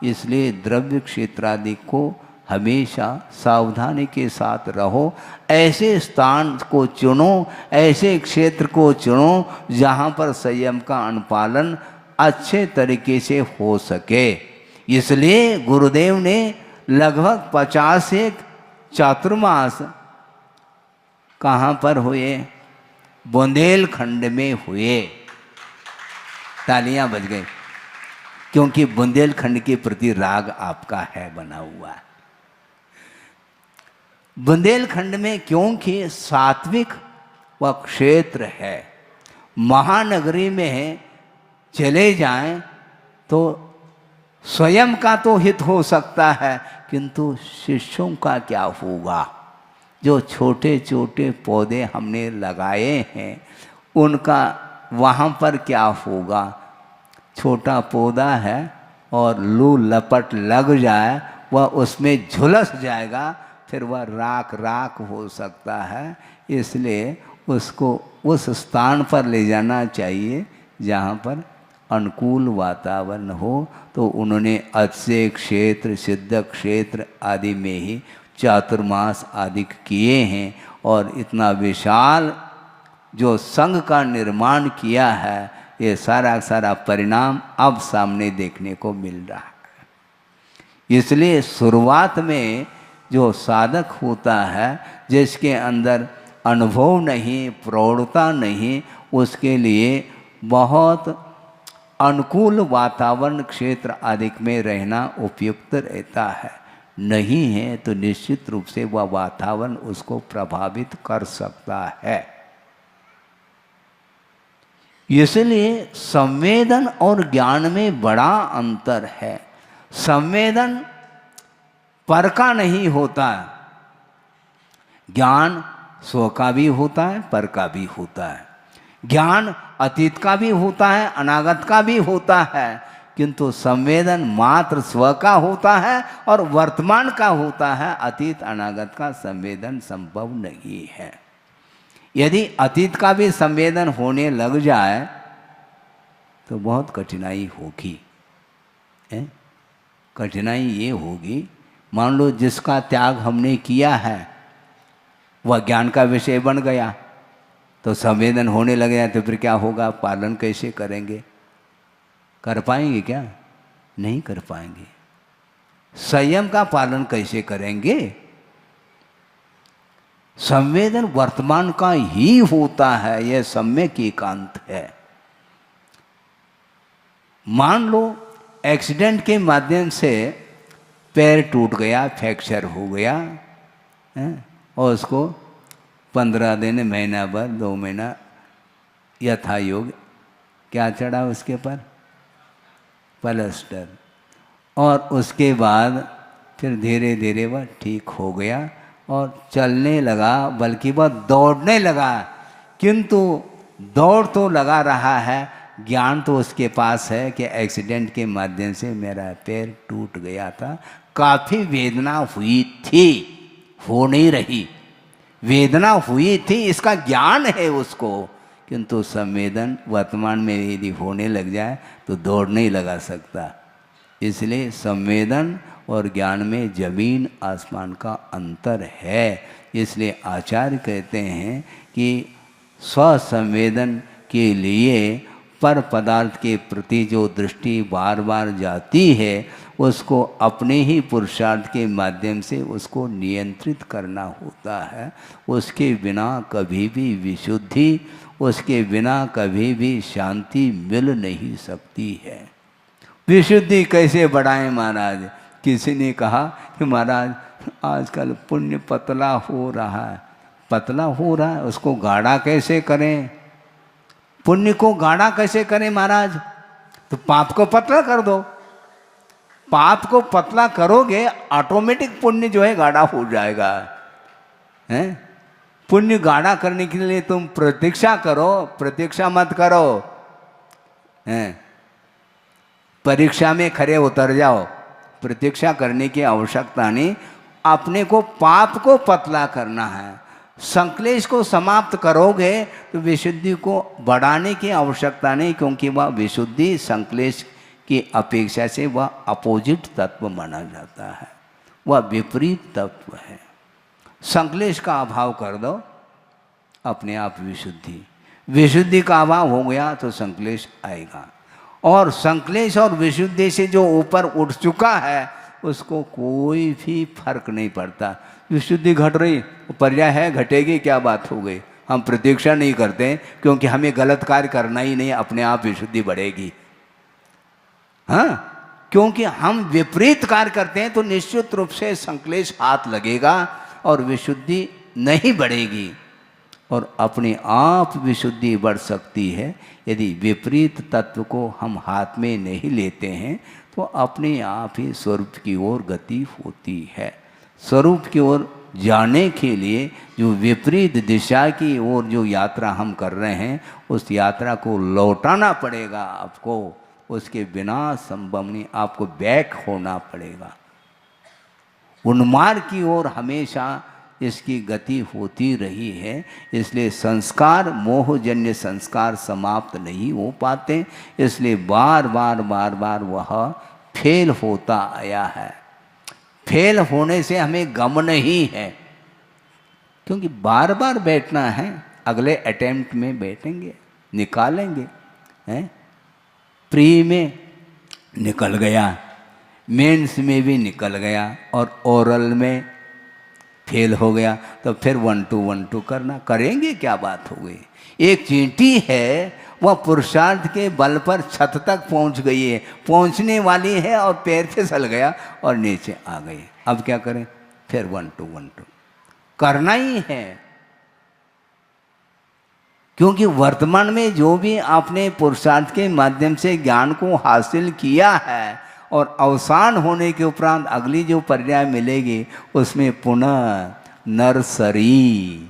इसलिए द्रव्य क्षेत्रादि को हमेशा सावधानी के साथ रहो, ऐसे स्थान को चुनो, ऐसे क्षेत्र को चुनो जहाँ पर संयम का अनुपालन अच्छे तरीके से हो सके। इसलिए गुरुदेव ने लगभग 51 चातुर्मास कहाँ पर हुए? बुंदेलखंड में हुए। तालियां बज गई, क्योंकि बुंदेलखंड के प्रति राग आपका है बना हुआ। बुंदेलखंड में क्योंकि सात्विक वह क्षेत्र है। महानगरी में चले जाएं तो स्वयं का तो हित हो सकता है, किंतु शिष्यों का क्या होगा? जो छोटे छोटे पौधे हमने लगाए हैं उनका वहाँ पर क्या होगा? छोटा पौधा है और लू लपट लग जाए, वह उसमें झुलस जाएगा, फिर वह राख राख हो सकता है। इसलिए उसको उस स्थान पर ले जाना चाहिए जहाँ पर अनुकूल वातावरण हो। तो उन्होंने अच्छे क्षेत्र, सिद्ध क्षेत्र आदि में ही चातुर्मास आदि किए हैं, और इतना विशाल जो संघ का निर्माण किया है, ये सारा सारा परिणाम अब सामने देखने को मिल रहा है। इसलिए शुरुआत में जो साधक होता है, जिसके अंदर अनुभव नहीं, प्रौढ़ता नहीं, उसके लिए बहुत अनुकूल वातावरण क्षेत्र आदि में रहना उपयुक्त रहता है। नहीं है तो निश्चित रूप से वह वातावरण उसको प्रभावित कर सकता है। इसलिए संवेदन और ज्ञान में बड़ा अंतर है। संवेदन पर का नहीं होता, ज्ञान स्व का भी होता है, पर का भी होता है। ज्ञान अतीत का भी होता है, अनागत का भी होता है, किंतु संवेदन मात्र स्व का होता है और वर्तमान का होता है। अतीत अनागत का संवेदन संभव नहीं है। यदि अतीत का भी संवेदन होने लग जाए तो बहुत कठिनाई होगी। कठिनाई ये होगी, मान लो जिसका त्याग हमने किया है वह ज्ञान का विषय बन गया, तो संवेदन होने लग गया, तो फिर क्या होगा? पालन कैसे करेंगे? कर पाएंगे क्या? नहीं कर पाएंगे। संयम का पालन कैसे करेंगे? संवेदन वर्तमान का ही होता है, यह सम्यक एकांत है। मान लो एक्सीडेंट के माध्यम से पैर टूट गया, फ्रैक्चर हो गया है? और उसको 15 दिन, महीना भर, 2 महीना यथा योग क्या चढ़ा उसके पर? प्लास्टर। और उसके बाद फिर धीरे धीरे वह ठीक हो गया और चलने लगा, बल्कि वह दौड़ने लगा। किंतु दौड़ तो लगा रहा है, ज्ञान तो उसके पास है कि एक्सीडेंट के माध्यम से मेरा पैर टूट गया था, काफ़ी वेदना हुई थी, हो नहीं रही, वेदना हुई थी, इसका ज्ञान है उसको। किंतु संवेदन वर्तमान में यदि होने लग जाए तो दौड़ नहीं लगा सकता। इसलिए संवेदन और ज्ञान में जमीन आसमान का अंतर है। इसलिए आचार्य कहते हैं कि स्वसंवेदन के लिए पर पदार्थ के प्रति जो दृष्टि बार बार जाती है, उसको अपने ही पुरुषार्थ के माध्यम से उसको नियंत्रित करना होता है। उसके बिना कभी भी विशुद्धि, उसके बिना कभी भी शांति मिल नहीं सकती है। विशुद्धि कैसे बढ़ाएं महाराज? किसी ने कहा कि महाराज आजकल पुण्य पतला हो रहा है। पतला हो रहा है, उसको गाढ़ा कैसे करें? पुण्य को गाढ़ा कैसे करें महाराज? तो पाप को पतला कर दो। पाप को पतला करोगे, ऑटोमेटिक पुण्य जो है गाढ़ा हो जाएगा। हैं? पुण्य गाढ़ा करने के लिए तुम प्रतीक्षा करो, प्रतीक्षा मत करो। हैं? परीक्षा में खरे उतर जाओ, प्रतीक्षा करने की आवश्यकता नहीं। अपने को पाप को पतला करना है। संक्लेश को समाप्त करोगे तो विशुद्धि को बढ़ाने की आवश्यकता नहीं, क्योंकि वह विशुद्धि संक्लेश की अपेक्षा से वह अपोजिट तत्व माना जाता है, वह विपरीत तत्व है। संक्लेश का अभाव कर दो, अपने आप विशुद्धि। विशुद्धि का अभाव हो गया तो संक्लेश आएगा। और संक्लेश और विशुद्धि से जो ऊपर उठ चुका है उसको कोई भी फर्क नहीं पड़ता। विशुद्धि घट रही, पर्याय है, घटेगी, क्या बात हो गई? हम प्रतीक्षा नहीं करते, क्योंकि हमें गलत कार्य करना ही नहीं, अपने आप विशुद्धि बढ़ेगी। हाँ, क्योंकि हम विपरीत कार्य करते हैं तो निश्चित रूप से संक्लेश हाथ लगेगा और विशुद्धि नहीं बढ़ेगी। और अपने आप विशुद्धि बढ़ सकती है यदि विपरीत तत्व को हम हाथ में नहीं लेते हैं, तो अपने आप ही स्वरूप की ओर गति होती है। स्वरूप की ओर जाने के लिए जो विपरीत दिशा की ओर जो यात्रा हम कर रहे हैं, उस यात्रा को लौटाना पड़ेगा आपको। उसके बिना संभव नहीं, आपको बैक होना पड़ेगा। उन्मार्ग की ओर हमेशा इसकी गति होती रही है। इसलिए संस्कार, मोहजन्य संस्कार समाप्त नहीं हो पाते, इसलिए बार बार बार बार वह फेल होता आया है। फेल होने से हमें गम नहीं है, क्योंकि बार बार बैठना है, अगले अटेम्प्ट में बैठेंगे, निकालेंगे। हैं? प्री में निकल गया, मेंस में भी निकल गया और ओरल में फेल हो गया, तो फिर 1 2 1 2 करना, करेंगे क्या बात हो गई। एक चींटी है वह पुरुषार्थ के बल पर छत तक पहुंच गई है, पहुंचने वाली है और पैर फिसल गया और नीचे आ गई। अब क्या करें, फिर 1 2 1 2 करना ही है। क्योंकि वर्तमान में जो भी आपने पुरुषार्थ के माध्यम से ज्ञान को हासिल किया है और अवसान होने के उपरांत अगली जो पर्याय मिलेगी उसमें पुनः नर्सरी,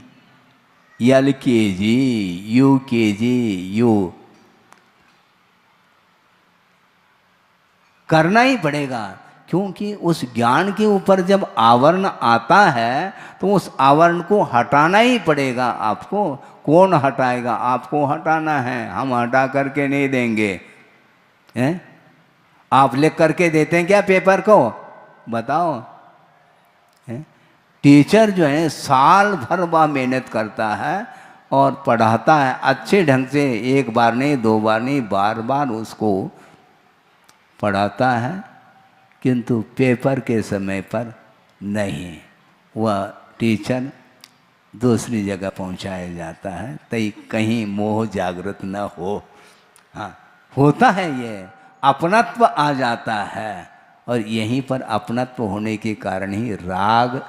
LKG, UKG, करना ही पड़ेगा। क्योंकि उस ज्ञान के ऊपर जब आवरण आता है तो उस आवरण को हटाना ही पड़ेगा आपको। कौन हटाएगा, आपको हटाना है, हम हटा करके नहीं देंगे। हैं? आप लिख करके देते हैं क्या पेपर को, बताओ। हैं? टीचर जो है साल भर वह मेहनत करता है और पढ़ाता है अच्छे ढंग से, एक बार नहीं, 2 बार नहीं, बार बार उसको पढ़ाता है, किंतु पेपर के समय पर नहीं, वह टीचर दूसरी जगह पहुंचाया जाता है, तई कहीं मोह जागृत न हो। हाँ, होता है, ये अपनत्व आ जाता है और यहीं पर अपनत्व होने के कारण ही राग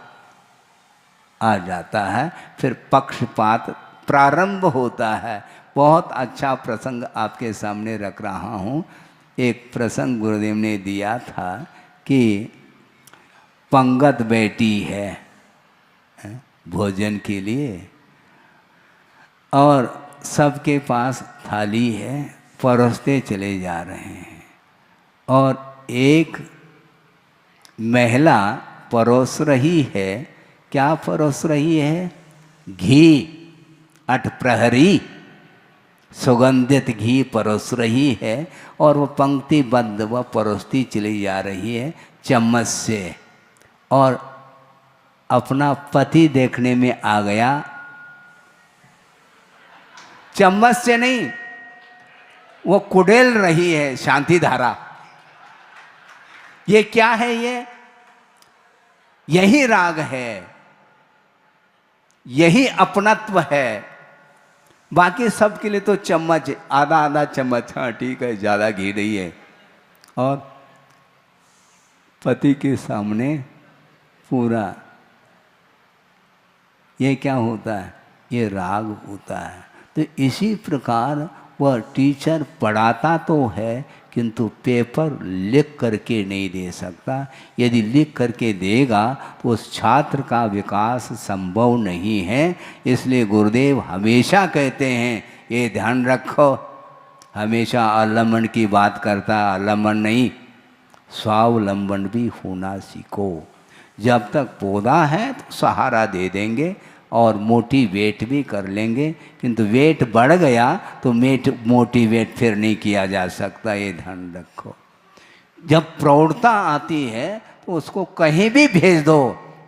आ जाता है, फिर पक्षपात प्रारंभ होता है। बहुत अच्छा प्रसंग आपके सामने रख रहा हूँ। एक प्रसंग गुरुदेव ने दिया था कि पंगत बैठी है भोजन के लिए और सबके पास थाली है, परोसते चले जा रहे हैं और एक महिला परोस रही है। क्या परोस रही है? घी, अठप्रहरी सुगंधित घी परोस रही है और वो पंक्तिबद्ध वह परोसती चली जा रही है चम्मच से, और अपना पति देखने में आ गया। चम्मच से नहीं, वो कुडेल रही है शांति धारा। ये क्या है? ये यही राग है, यही अपनत्व है। बाकी सब के लिए तो चम्मच, आधा आधा चम्मच, हाँ ठीक है, ज़्यादा घी नहीं है, और पति के सामने पूरा। ये क्या होता है? ये राग होता है। तो इसी प्रकार वह टीचर पढ़ाता तो है किंतु पेपर लिख करके नहीं दे सकता। यदि लिख करके देगा तो उस छात्र का विकास संभव नहीं है। इसलिए गुरुदेव हमेशा कहते हैं, ये ध्यान रखो, हमेशा अवलंबन की बात करता है, अवलंबन नहीं, स्वावलंबन भी होना सीखो। जब तक पौधा है तो सहारा दे देंगे और मोटिवेट भी कर लेंगे, किंतु वेट बढ़ गया तो मोटिवेट फिर नहीं किया जा सकता, ये ध्यान रखो। जब प्रौढ़ता आती है तो उसको कहीं भी भेज दो।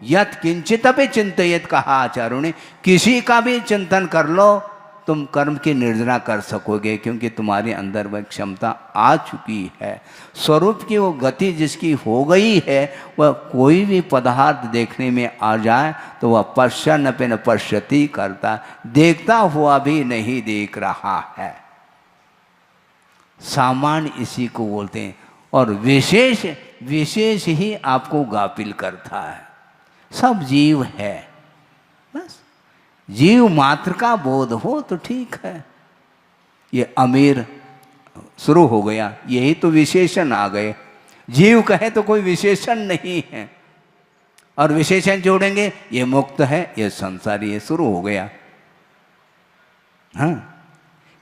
यत किंचित भी चिंतयत कहा आचार्यों ने, किसी का भी चिंतन कर लो, तुम कर्म की निर्जरा कर सकोगे, क्योंकि तुम्हारे अंदर वह क्षमता आ चुकी है। स्वरूप की वो गति जिसकी हो गई है, वह कोई भी पदार्थ देखने में आ जाए तो वह पश्यन् अपि न पश्यति करता, देखता हुआ भी नहीं देख रहा है। सामान्य इसी को बोलते हैं, और विशेष विशेष ही आपको गाफिल करता है। सब जीव है, बस जीव मात्र का बोध हो तो ठीक है। ये अमीर शुरू हो गया, यही तो विशेषण आ गए। जीव कहे तो कोई विशेषण नहीं है, और विशेषण जोड़ेंगे ये मुक्त है, ये संसारी है, शुरू हो गया। हाँ,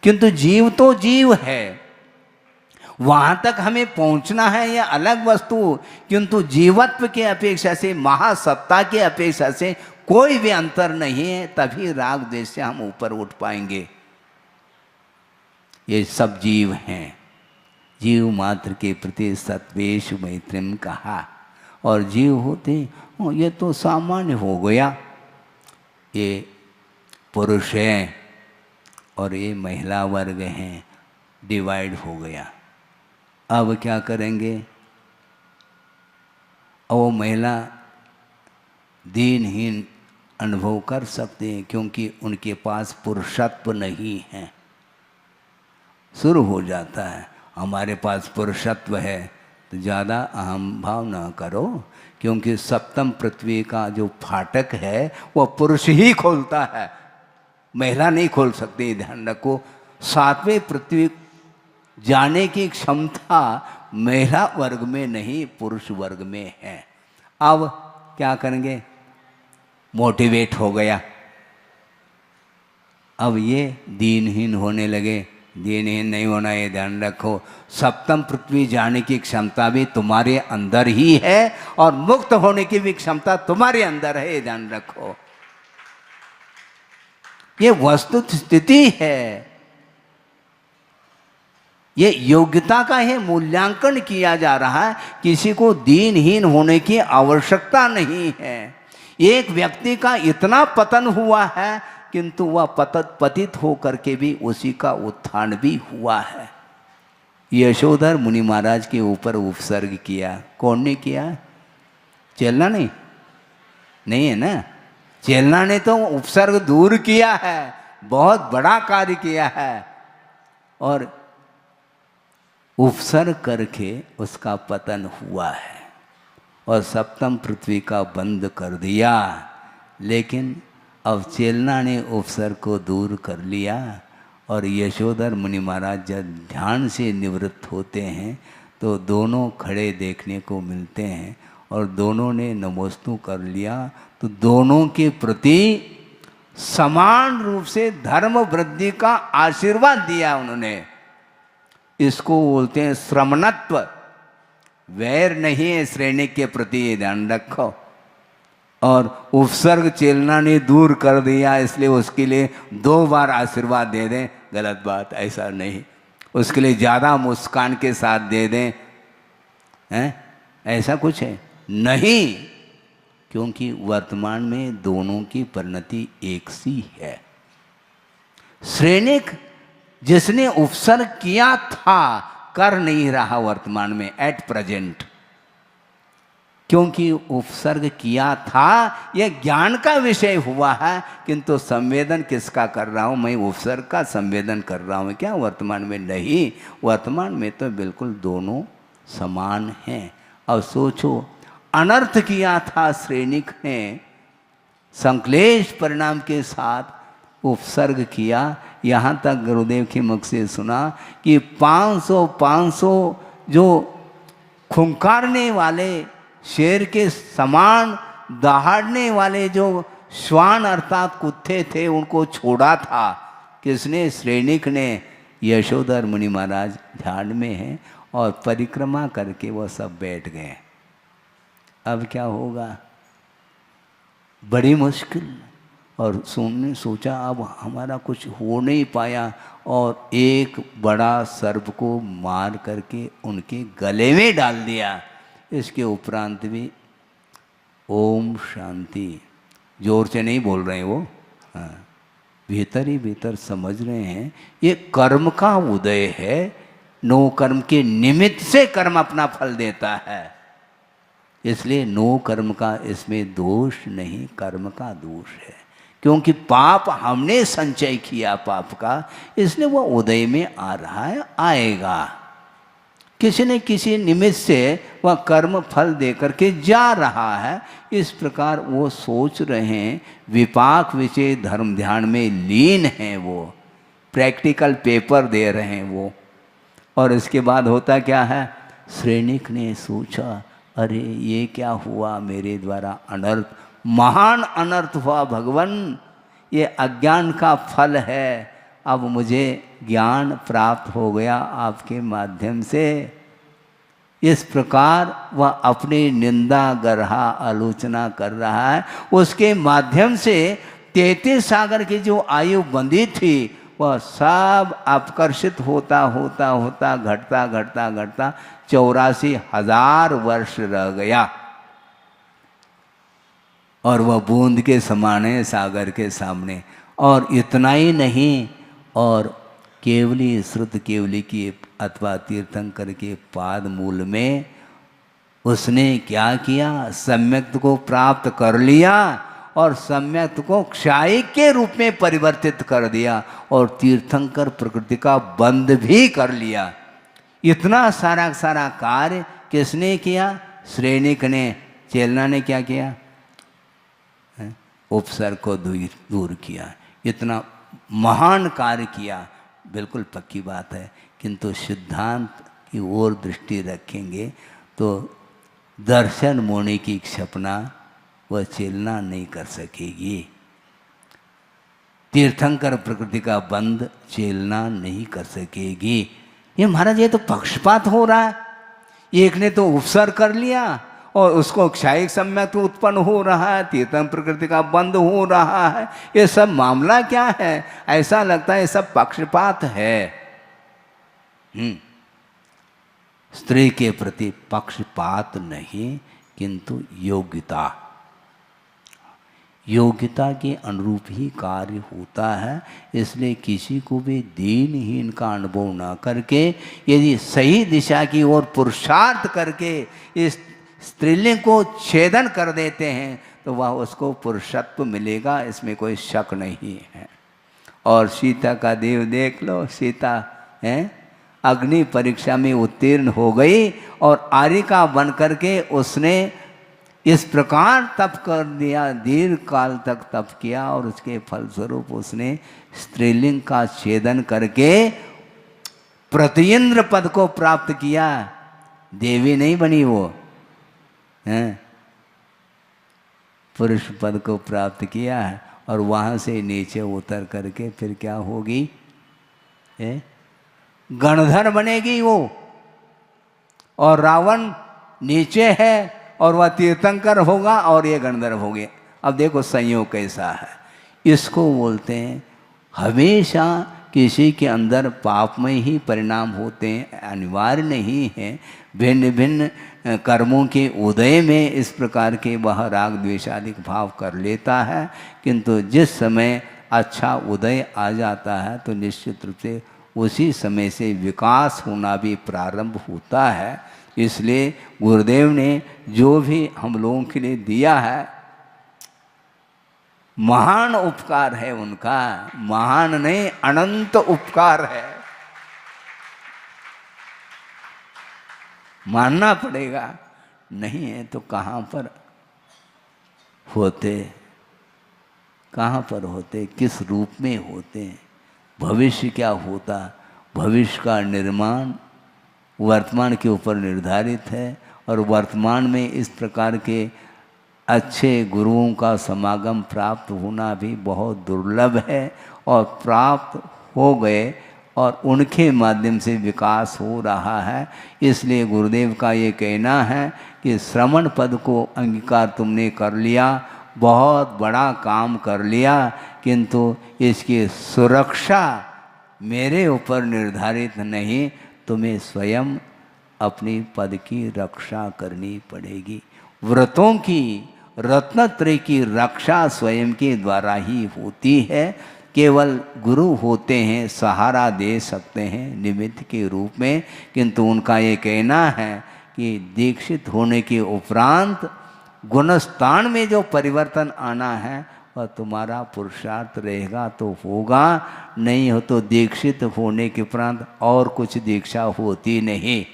किंतु जीव तो जीव है, वहां तक हमें पहुंचना है, यह अलग वस्तु। किंतु जीवत्व के अपेक्षा से, महासत्ता के अपेक्षा से कोई भी अंतर नहीं है, तभी राग द्वेष से हम ऊपर उठ पाएंगे। ये सब जीव हैं। जीव मात्र के प्रति सत्वेश मैत्रीम कहा, और जीव होते ये तो सामान्य हो गया, ये पुरुष हैं और ये महिला वर्ग हैं, डिवाइड हो गया। अब क्या करेंगे? और वो महिला दीनहीन अनुभव कर सकते हैं, क्योंकि उनके पास पुरुषत्व नहीं है। शुरू हो जाता है, हमारे पास पुरुषत्व है तो ज़्यादा अहम भाव ना करो, क्योंकि सप्तम पृथ्वी का जो फाटक है वह पुरुष ही खोलता है, महिला नहीं खोल सकती। ध्यान रखो, सातवें पृथ्वी जाने की क्षमता महिला वर्ग में नहीं, पुरुष वर्ग में है। अब क्या करेंगे, मोटिवेट हो गया, अब ये दीनहीन होने लगे। दीनहीन नहीं होना, ये ध्यान रखो। सप्तम पृथ्वी जाने की क्षमता भी तुम्हारे अंदर ही है और मुक्त होने की भी क्षमता तुम्हारे अंदर है, ये ध्यान रखो। ये वस्तुत स्थिति है, ये योग्यता का ही मूल्यांकन किया जा रहा है। किसी को दीनहीन होने की आवश्यकता नहीं है। एक व्यक्ति का इतना पतन हुआ है, किंतु वह पतित होकर के भी उसी का उत्थान भी हुआ है। यशोधर मुनि महाराज के ऊपर उपसर्ग किया, कौन ने किया? चेलना नहीं, नहीं है ना? चेलना ने तो उपसर्ग दूर किया है, बहुत बड़ा कार्य किया है, और उपसर्ग करके उसका पतन हुआ है और सप्तम पृथ्वी का बंद कर दिया। लेकिन अब चेलना ने उपसर्ग को दूर कर लिया, और यशोधर मुनि महाराज जब ध्यान से निवृत्त होते हैं तो दोनों खड़े देखने को मिलते हैं, और दोनों ने नमोस्तु कर लिया। तो दोनों के प्रति समान रूप से धर्म वृद्धि का आशीर्वाद दिया उन्होंने। इसको बोलते हैं श्रमणत्व। वैर नहीं है श्रेणी के प्रति, ये ध्यान रखो। और उपसर्ग चेलना ने दूर कर दिया, इसलिए उसके लिए 2 बार आशीर्वाद दे दें, गलत बात, ऐसा नहीं। उसके लिए ज़्यादा मुस्कान के साथ दे दें, हैं? ऐसा कुछ है नहीं, क्योंकि वर्तमान में दोनों की परिणति एक सी है। श्रेणिक जिसने उपसर्ग किया था कर नहीं रहा वर्तमान में, एट प्रेजेंट, क्योंकि उपसर्ग किया था यह ज्ञान का विषय हुआ है, किंतु संवेदन किसका कर रहा हूं मैं? उपसर्ग का संवेदन कर रहा हूं क्या वर्तमान में? नहीं, वर्तमान में तो बिल्कुल दोनों समान हैं। अब सोचो, अनर्थ किया था श्रेणिक ने, संक्लेश परिणाम के साथ उपसर्ग किया। यहाँ तक गुरुदेव के मुख से सुना कि 500 जो खुंकारने वाले शेर के समान दहाड़ने वाले जो श्वान अर्थात कुत्ते थे, उनको छोड़ा था किसने? श्रेणिक ने। यशोधर मुनि महाराज ध्यान में हैं और परिक्रमा करके वह सब बैठ गए। अब क्या होगा? बड़ी मुश्किल। और सुनने सोचा अब हमारा कुछ हो नहीं पाया, और एक बड़ा सर्प को मार करके उनके गले में डाल दिया। इसके उपरांत भी ओम शांति, जोर से नहीं बोल रहे वो, हाँ, भीतर ही भीतर समझ रहे हैं ये कर्म का उदय है। नो कर्म के निमित्त से कर्म अपना फल देता है, इसलिए नो कर्म का इसमें दोष नहीं, कर्म का दोष है। क्योंकि पाप हमने संचय किया पाप का, इसलिए वह उदय में आ रहा है, आएगा। किसी न किसी निमित्त से वह कर्म फल दे करके जा रहा है। इस प्रकार वो सोच रहे हैं, विपाक विषय धर्म ध्यान में लीन हैं, वो प्रैक्टिकल पेपर दे रहे हैं वो। और इसके बाद होता क्या है? श्रेणिक ने सोचा, अरे ये क्या हुआ मेरे द्वारा? अनर्थ, महान अनर्थ हुआ भगवान, ये अज्ञान का फल है। अब मुझे ज्ञान प्राप्त हो गया आपके माध्यम से। इस प्रकार वह अपनी निंदा कर रहा, आलोचना कर रहा है। उसके माध्यम से 33 सागर की जो आयु बंधी थी वह सब अपकर्षित होता होता होता घटता घटता घटता 84,000 वर्ष रह गया, और वह बूंद के समान है सागर के सामने। और इतना ही नहीं, और केवली श्रुत केवली की अथवा तीर्थंकर के पाद मूल में उसने क्या किया, सम्यक्त को प्राप्त कर लिया और सम्यक्त को क्षायिक के रूप में परिवर्तित कर दिया और तीर्थंकर प्रकृति का बंध भी कर लिया। इतना सारा सारा कार्य किसने किया? श्रेणिक ने, चेलना ने क्या किया? उपसर्ग को दूर किया। इतना महान कार्य किया, बिल्कुल पक्की बात है। किंतु सिद्धांत की ओर दृष्टि रखेंगे तो दर्शन मोने की क्षपना वह चेलना नहीं कर सकेगी। तीर्थंकर प्रकृति का बंध चेलना नहीं कर सकेगी। ये महाराज, ये तो पक्षपात हो रहा है। एक ने तो उपसर्ग कर लिया और उसको क्षायिक सम्यक उत्पन्न हो रहा है, तीर्थंकर प्रकृति का बंध हो रहा है। ये सब मामला क्या है? ऐसा लगता है ये सब पक्षपात है। स्त्री के प्रति पक्षपात नहीं, किंतु योग्यता के अनुरूप ही कार्य होता है। इसलिए किसी को भी दीनहीन का अनुभव ना करके यदि सही दिशा की ओर पुरुषार्थ करके इस स्त्रीलिंग को छेदन कर देते हैं तो वह उसको पुरुषत्व मिलेगा, इसमें कोई शक नहीं है। और सीता का देव देख लो, सीता है अग्नि परीक्षा में उत्तीर्ण हो गई और आर्यिका बन करके उसने इस प्रकार तप कर दिया, दीर्घ काल तक तप किया और उसके फलस्वरूप उसने स्त्रीलिंग का छेदन करके प्रतिइंद्र पद को प्राप्त किया। देवी नहीं बनी वो, हैं, पुरुष पद को प्राप्त किया है और वहाँ से नीचे उतर करके फिर क्या होगी? गणधर बनेगी वो। और रावण नीचे है और वह तीर्थंकर होगा और ये गणधर्व हो गए। अब देखो संयोग कैसा है। इसको बोलते हैं हमेशा किसी के अंदर पापमय ही परिणाम होते हैं, अनिवार्य नहीं है। भिन्न भिन्न कर्मों के उदय में इस प्रकार के वह राग द्वेषादिक भाव कर लेता है, किंतु जिस समय अच्छा उदय आ जाता है तो निश्चित रूप से उसी समय से विकास होना भी प्रारंभ होता है। इसलिए गुरुदेव ने जो भी हम लोगों के लिए दिया है महान उपकार है उनका, महान नहीं अनंत उपकार है, मानना पड़ेगा। नहीं है तो कहाँ पर होते, कहाँ पर होते, किस रूप में होते, भविष्य क्या होता। भविष्य का निर्माण वर्तमान के ऊपर निर्धारित है और वर्तमान में इस प्रकार के अच्छे गुरुओं का समागम प्राप्त होना भी बहुत दुर्लभ है और प्राप्त हो गए और उनके माध्यम से विकास हो रहा है। इसलिए गुरुदेव का ये कहना है कि श्रवण पद को अंगीकार तुमने कर लिया, बहुत बड़ा काम कर लिया, किंतु इसकी सुरक्षा मेरे ऊपर निर्धारित नहीं, तुम्हें स्वयं अपनी पद की रक्षा करनी पड़ेगी। व्रतों की, रत्नत्रय की रक्षा स्वयं के द्वारा ही होती है। केवल गुरु होते हैं, सहारा दे सकते हैं निमित्त के रूप में, किंतु उनका ये कहना है कि दीक्षित होने के उपरांत गुणस्थान में जो परिवर्तन आना है वह तुम्हारा पुरुषार्थ रहेगा तो होगा, नहीं हो तो दीक्षित होने के उपरांत और कुछ दीक्षा होती नहीं,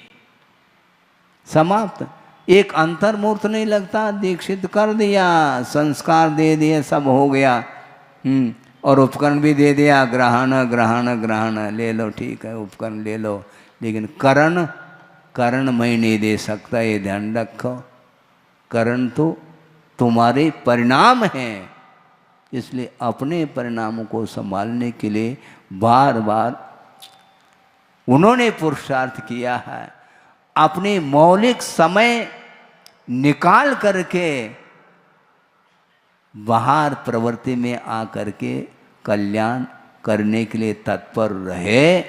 समाप्त। एक अंतर्मूर्त नहीं लगता, दीक्षित कर दिया, संस्कार दे दिए, सब हो गया, और उपकरण भी दे दिया, ग्रहण ग्रहण ग्रहण ले लो, ठीक है उपकरण ले लो, लेकिन करण मैं नहीं दे सकता, ये ध्यान रखो। करण तो तुम्हारे परिणाम हैं, इसलिए अपने परिणामों को संभालने के लिए बार बार उन्होंने पुरुषार्थ किया है। अपने मौलिक समय निकाल करके बाहर प्रवृत्ति में आ करके कल्याण करने के लिए तत्पर रहे,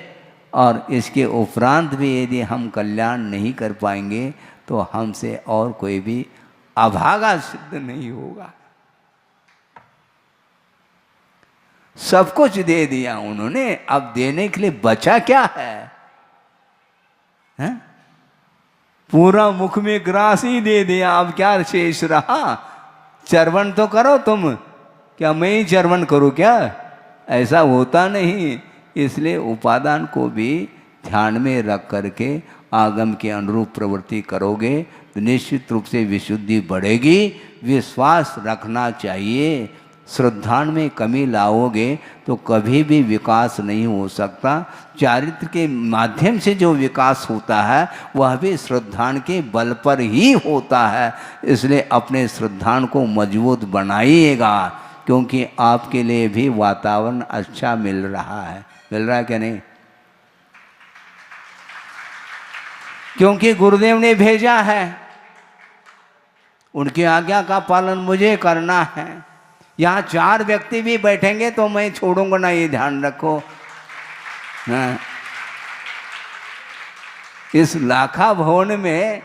और इसके उपरांत भी यदि हम कल्याण नहीं कर पाएंगे तो हमसे और कोई भी अभागा सिद्ध नहीं होगा। सब कुछ दे दिया उन्होंने, अब देने के लिए बचा क्या है? पूरा मुख में ग्रास ही दे दिया, अब क्या शेष रहा? चर्वण तो करो तुम, क्या मैं ही चर्वण करूं क्या? ऐसा होता नहीं। इसलिए उपादान को भी ध्यान में रख करके आगम के अनुरूप प्रवृत्ति करोगे तो निश्चित रूप से विशुद्धि बढ़ेगी। विश्वास रखना चाहिए। श्रद्धान में कमी लाओगे तो कभी भी विकास नहीं हो सकता। चारित्र के माध्यम से जो विकास होता है वह भी श्रद्धान के बल पर ही होता है। इसलिए अपने श्रद्धान को मजबूत बनाइएगा, क्योंकि आपके लिए भी वातावरण अच्छा मिल रहा है। मिल रहा है क्या नहीं? क्योंकि गुरुदेव ने भेजा है, उनकी आज्ञा का पालन मुझे करना है। यहाँ 4 व्यक्ति भी बैठेंगे तो मैं छोड़ूंगा ना, ये ध्यान रखो। हाँ। इस लाखा भवन में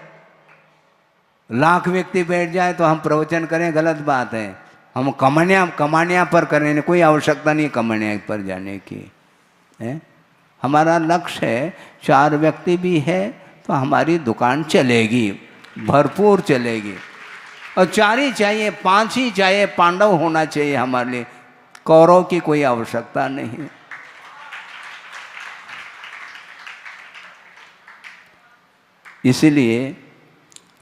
लाख व्यक्ति बैठ जाए तो हम प्रवचन करें, गलत बात है। हम कमानिया पर करें, कोई आवश्यकता नहीं कमानिया पर जाने की है। हमारा लक्ष्य है 4 व्यक्ति भी है तो हमारी दुकान चलेगी, भरपूर चलेगी। और 4 ही चाहिए, 5 ही चाहिए, पांडव होना चाहिए हमारे लिए, कौरव की कोई आवश्यकता नहीं। इसलिए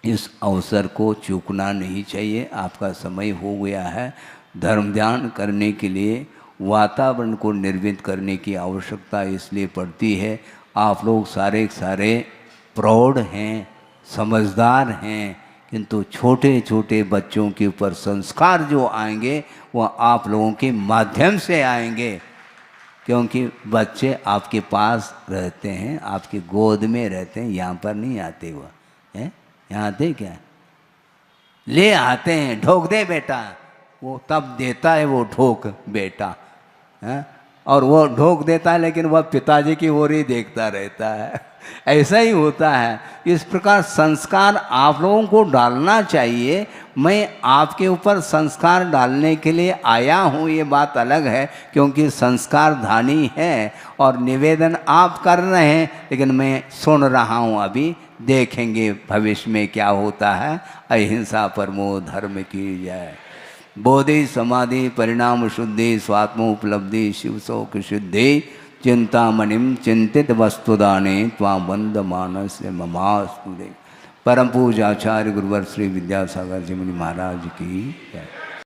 इस अवसर को चूकना नहीं चाहिए। आपका समय हो गया है। धर्म ध्यान करने के लिए वातावरण को निर्मित करने की आवश्यकता इसलिए पड़ती है। आप लोग सारे प्रौढ़ हैं, समझदार हैं, किंतु छोटे छोटे बच्चों के ऊपर संस्कार जो आएंगे वह आप लोगों के माध्यम से आएंगे। क्योंकि बच्चे आपके पास रहते हैं, आपकी गोद में रहते हैं, यहाँ पर नहीं आते। वह हैं यहाँ आते क्या? ले आते हैं, ढोक दे बेटा, वो तब देता है वो ढोक बेटा है। और वो ढोक देता है लेकिन वह पिताजी की ओर ही देखता रहता है। ऐसा ही होता है। इस प्रकार संस्कार आप लोगों को डालना चाहिए। मैं आपके ऊपर संस्कार डालने के लिए आया हूँ, ये बात अलग है, क्योंकि संस्कार धानी है और निवेदन आप कर रहे हैं, लेकिन मैं सुन रहा हूँ। अभी देखेंगे भविष्य में क्या होता है। अहिंसा परमो धर्म की जय। बोधि समाधि परिणाम शुद्धि स्वात्मोपलब्धि शिव शोक शुद्धि चिंतामणिम चिंतित वस्तुदाने त्वां बंद मानस ममास्तु। परम पूज्य आचार्य गुरुवर श्री विद्यासागर जी मुनि महाराज की जय।